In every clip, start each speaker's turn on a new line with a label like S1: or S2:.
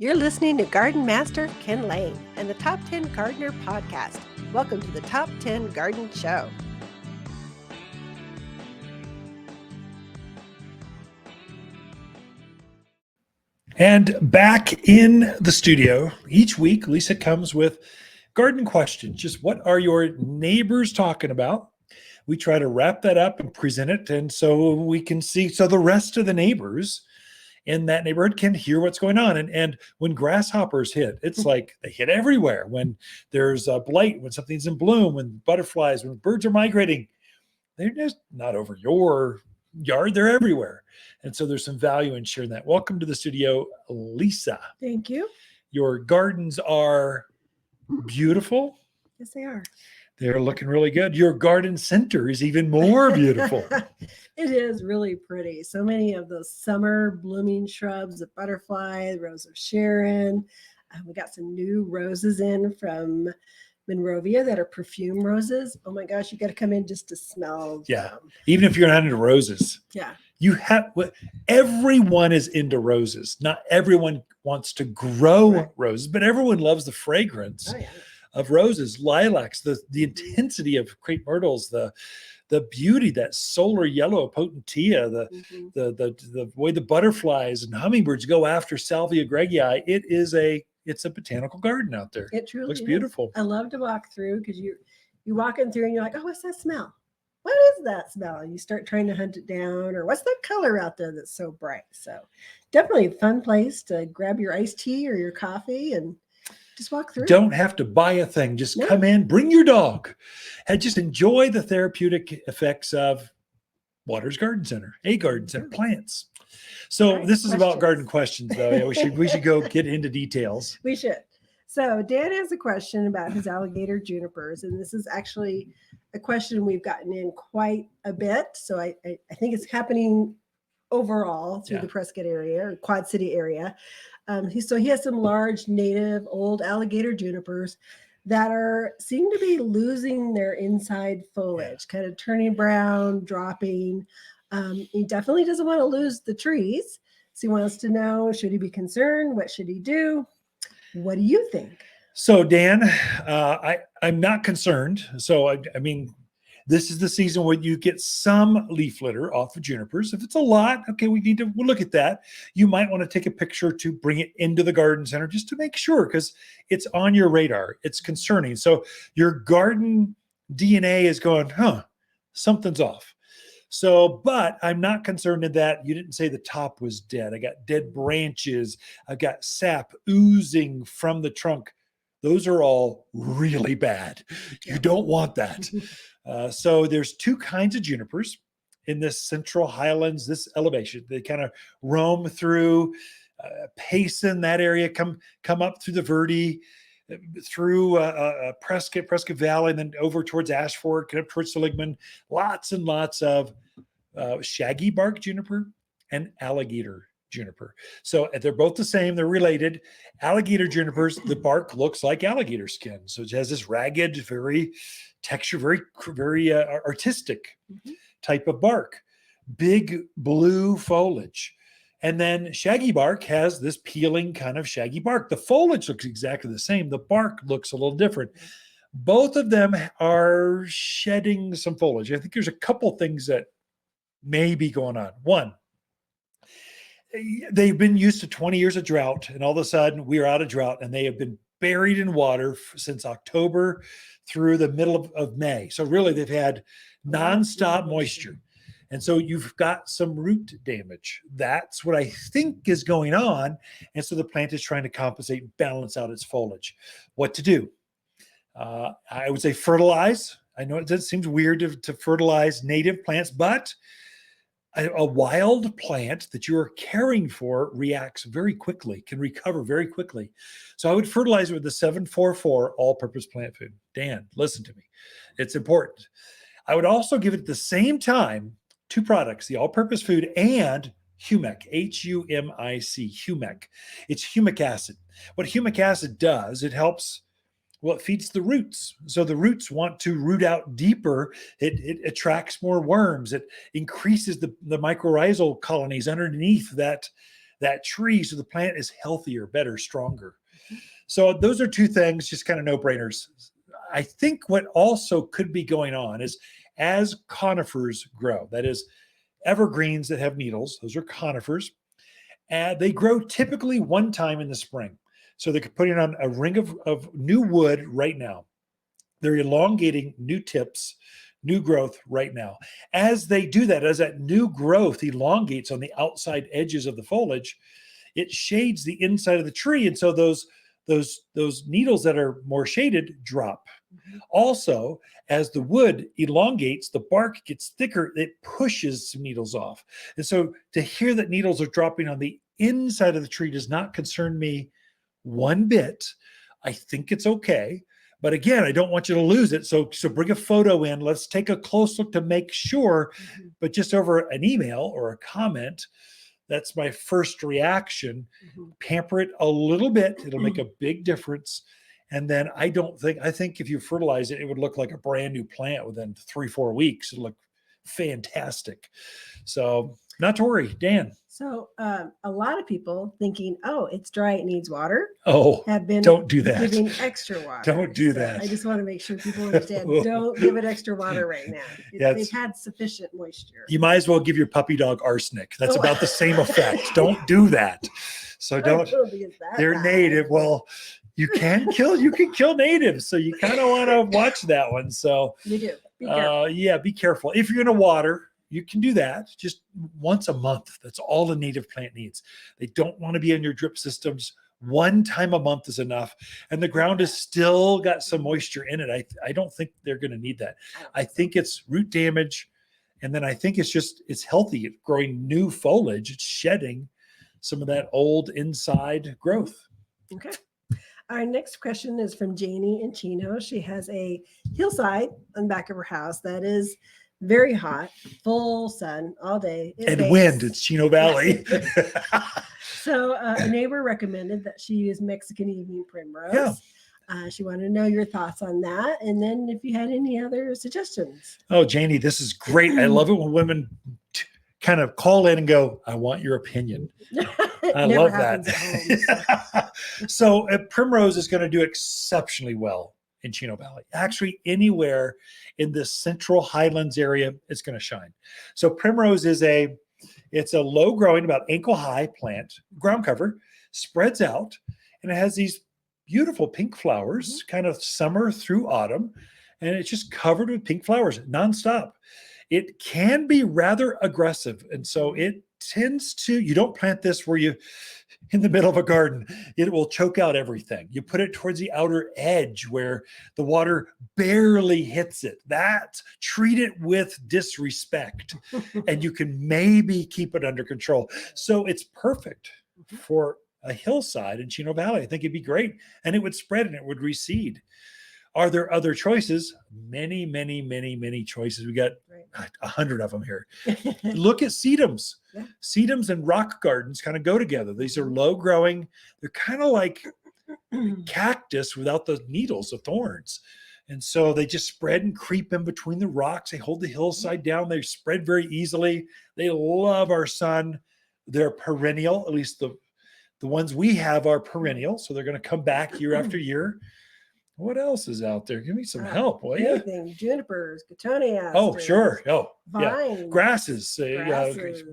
S1: You're listening to Garden Master Ken Lain and the Top 10 Gardener Podcast. Welcome to the Top 10 Garden Show.
S2: And back in the studio, each week, Lisa comes with garden questions. Just what are your neighbors talking about? We try to wrap that up and present it. And so we can see, so the rest of the neighbors in that neighborhood can hear what's going on. And when grasshoppers hit, it's like they hit everywhere. When there's a blight, when something's in bloom, when butterflies, when birds are migrating, they're just not over your yard, they're everywhere. And so there's some value in sharing that. Welcome to the studio, Lisa.
S1: Thank you.
S2: Your gardens are beautiful.
S1: Yes, they are.
S2: They're looking really good. Your garden center is even more beautiful.
S1: It is really pretty. So many of those summer blooming shrubs, the butterfly, the rose of Sharon. We got some new roses in from Monrovia that are perfume roses. Oh my gosh, you got to come in just to smell them.
S2: Even if you're not into roses.
S1: Yeah.
S2: Everyone is into roses. Not everyone wants to grow roses, but everyone loves the fragrance of roses, lilacs, the intensity of crepe myrtles, the beauty, that solar yellow potentia, the way the butterflies and hummingbirds go after Salvia gregii. It's a botanical garden out there.
S1: It truly
S2: looks beautiful.
S1: I love to walk through because you walking through and you're like, oh, what's that smell? What is that smell? And you start trying to hunt it down, or what's that color out there that's so bright? So definitely a fun place to grab your iced tea or your coffee and just walk through.
S2: Don't have to buy a thing. Just come in, bring your dog, and just enjoy the therapeutic effects of Waters Garden Center, a garden center, plants. So this is about garden questions, though. Yeah, we should go get into details.
S1: We should. So Dan has a question about his alligator junipers, and this is actually a question we've gotten in quite a bit. So I think it's happening overall through the Prescott area or Quad City area. So he has some large native old alligator junipers that seem to be losing their inside foliage, kind of turning brown, dropping. He definitely doesn't want to lose the trees. So he wants to know, should he be concerned? What should he do? What do you think?
S2: So Dan, I'm not concerned. So I mean, this is the season where you get some leaf litter off of junipers. If it's a lot, okay, we'll look at that. You might want to take a picture to bring it into the garden center just to make sure, because it's on your radar. It's concerning. So your garden DNA is going, something's off. So, but I'm not concerned in that you didn't say the top was dead. I got dead branches. I've got sap oozing from the trunk. Those are all really bad. You don't want that. So there's two kinds of junipers in this central highlands, this elevation. They kind of roam through Payson, that area, come up through the Verde, through Prescott Valley, and then over towards Ashford, up towards Seligman. Lots and lots of shaggy bark juniper and alligator juniper. So they're both the same. They're related. Alligator junipers, the bark looks like alligator skin. So it has this ragged, very texture, very artistic type of bark. Big blue foliage. And then shaggy bark has this peeling kind of shaggy bark. The foliage looks exactly the same. The bark looks a little different. Both of them are shedding some foliage. I think there's a couple things that may be going on. One, they've been used to 20 years of drought, and all of a sudden we are out of drought, and they have been buried in water since October through the middle of May. So really they've had nonstop moisture. And so you've got some root damage. That's what I think is going on. And so the plant is trying to compensate and balance out its foliage. What to do? I would say fertilize. I know it seems weird to fertilize native plants, but a wild plant that you are caring for reacts very quickly, can recover very quickly. So I would fertilize it with the 744 all-purpose plant food. Dan, listen to me. It's important. I would also give it at the same time two products, the all-purpose food and humic, H-U-M-I-C, humic. It's humic acid. What humic acid does, it helps, it feeds the roots. So the roots want to root out deeper. It attracts more worms. It increases the mycorrhizal colonies underneath that that tree so the plant is healthier, better, stronger. So those are two things, just kind of no-brainers. I think what also could be going on is as conifers grow, that is evergreens that have needles, those are conifers, and they grow typically one time in the spring. So they're putting on a ring of new wood right now. They're elongating new tips, new growth right now. As they do that, as that new growth elongates on the outside edges of the foliage, it shades the inside of the tree. And so those needles that are more shaded drop. Also, as the wood elongates, the bark gets thicker, it pushes some needles off. And so to hear that needles are dropping on the inside of the tree does not concern me one bit. I think it's okay. But again, I don't want you to lose it. So bring a photo in. Let's take a close look to make sure. But just over an email or a comment, that's my first reaction. Pamper it a little bit. It'll make a big difference. And then I think if you fertilize it, it would look like a brand new plant within 3-4 weeks. It'll look fantastic. So not to worry, Dan.
S1: So a lot of people thinking, oh, it's dry, it needs water.
S2: Oh,
S1: have been
S2: don't do that.
S1: Giving extra water.
S2: Don't do that.
S1: I just want to make sure people understand. Don't give it extra water right now. They've had sufficient moisture.
S2: You might as well give your puppy dog arsenic. That's about the same effect. Don't do that. So don't. They're native. Well, you can kill natives. So you kind of want to watch that one. So
S1: you do. Be careful.
S2: Yeah, be careful. If you're going to water, you can do that just once a month. That's all a native plant needs. They don't want to be in your drip systems. One time a month is enough. And the ground has still got some moisture in it. I don't think they're going to need that. I think it's root damage. And then I think it's healthy. It's growing new foliage. It's shedding some of that old inside growth.
S1: Okay. Our next question is from Janie in Chino. She has a hillside on the back of her house that is very hot, full sun all day.
S2: And wind. It's Chino Valley.
S1: So a neighbor recommended that she use Mexican evening primrose. Yeah. She wanted to know your thoughts on that. And then if you had any other suggestions.
S2: Oh, Janie, this is great. I love it when women kind of call in and go, I want your opinion. I love that. So primrose is going to do exceptionally well in Chino Valley. Actually, anywhere in the central highlands area, it's going to shine. So primrose is a low growing, about ankle high plant, ground cover, spreads out, and it has these beautiful pink flowers, kind of summer through autumn, and it's just covered with pink flowers nonstop. It can be rather aggressive, and so it tends to, you don't plant this where you in the middle of a garden, it will choke out everything. You put it towards the outer edge where the water barely hits it. Treat it with disrespect and you can maybe keep it under control. So it's perfect for a hillside in Chino Valley. I think it'd be great. And it would spread and it would reseed. Are there other choices? Many, many, many, many choices. We got 100 of them here. Look at sedums. Yeah. Sedums and rock gardens kind of go together. These are low growing. They're kind of like cactus without the needles, the thorns. And so they just spread and creep in between the rocks. They hold the hillside down. They spread very easily. They love our sun. They're perennial. At least the ones we have are perennial. So they're going to come back year after year. What else is out there? Give me some help, will you?
S1: Junipers, cotoneasters.
S2: Oh, sure. Oh,
S1: vines,
S2: yeah. Grasses.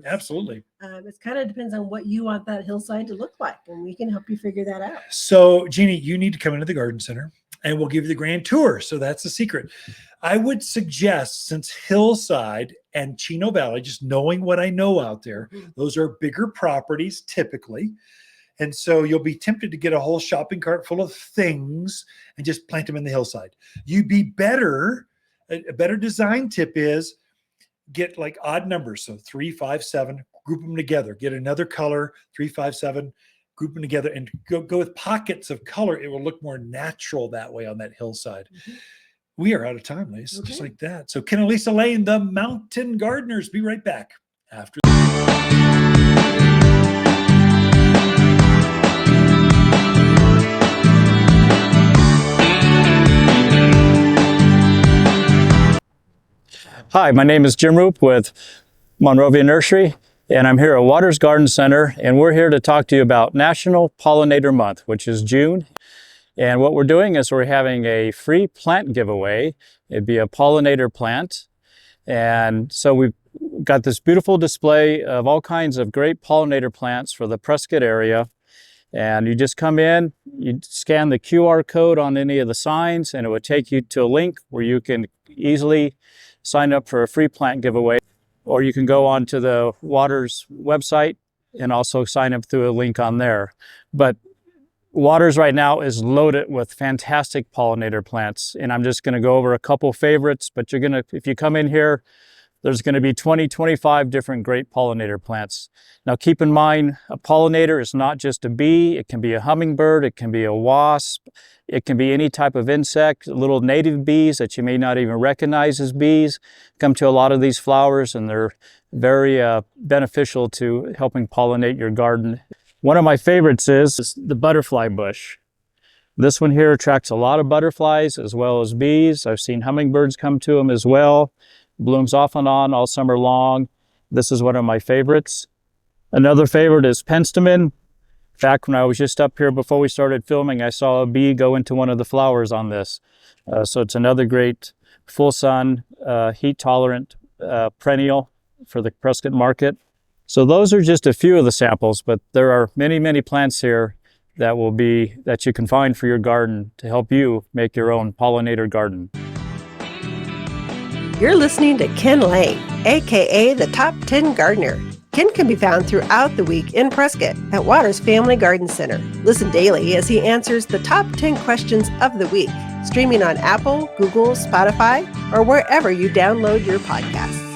S2: Absolutely.
S1: It kind of depends on what you want that hillside to look like, and we can help you figure that out.
S2: So, Jeannie, you need to come into the garden center, and we'll give you the grand tour. So that's the secret. I would suggest, since Hillside and Chino Valley, just knowing what I know out there, those are bigger properties typically. And so you'll be tempted to get a whole shopping cart full of things and just plant them in the hillside. You'd be better, a better design tip is get like odd numbers. So 3, 5, 7, group them together. Get another color, 3, 5, 7, group them together and go with pockets of color. It will look more natural that way on that hillside. We are out of time, Lisa, just like that. So Ken and Lisa Lain, the Mountain Gardeners. Be right back after
S3: Hi, my name is Jim Roop with Monrovia Nursery. And I'm here at Waters Garden Center, and we're here to talk to you about National Pollinator Month, which is June. And what we're doing is we're having a free plant giveaway. It'd be a pollinator plant. And so we've got this beautiful display of all kinds of great pollinator plants for the Prescott area. And you just come in, you scan the QR code on any of the signs, and it would take you to a link where you can easily sign up for a free plant giveaway. Or you can go on to the Waters website and also sign up through a link on there. But Waters right now is loaded with fantastic pollinator plants. And I'm just gonna go over a couple favorites, but if you come in here, there's gonna be 20, 25 different great pollinator plants. Now keep in mind, a pollinator is not just a bee, it can be a hummingbird, it can be a wasp, it can be any type of insect. Little native bees that you may not even recognize as bees come to a lot of these flowers, and they're very beneficial to helping pollinate your garden. One of my favorites is the butterfly bush. This one here attracts a lot of butterflies as well as bees. I've seen hummingbirds come to them as well. Blooms off and on all summer long. This is one of my favorites. Another favorite is penstemon. In fact, when I was just up here before we started filming, I saw a bee go into one of the flowers on this. So it's another great full sun, heat tolerant perennial for the Prescott market. So those are just a few of the samples, but there are many, many plants here that you can find for your garden to help you make your own pollinator garden.
S1: You're listening to Ken Lain, aka the Top 10 Gardener. Ken can be found throughout the week in Prescott at Waters Family Garden Center. Listen daily as he answers the top 10 questions of the week, streaming on Apple, Google, Spotify, or wherever you download your podcasts.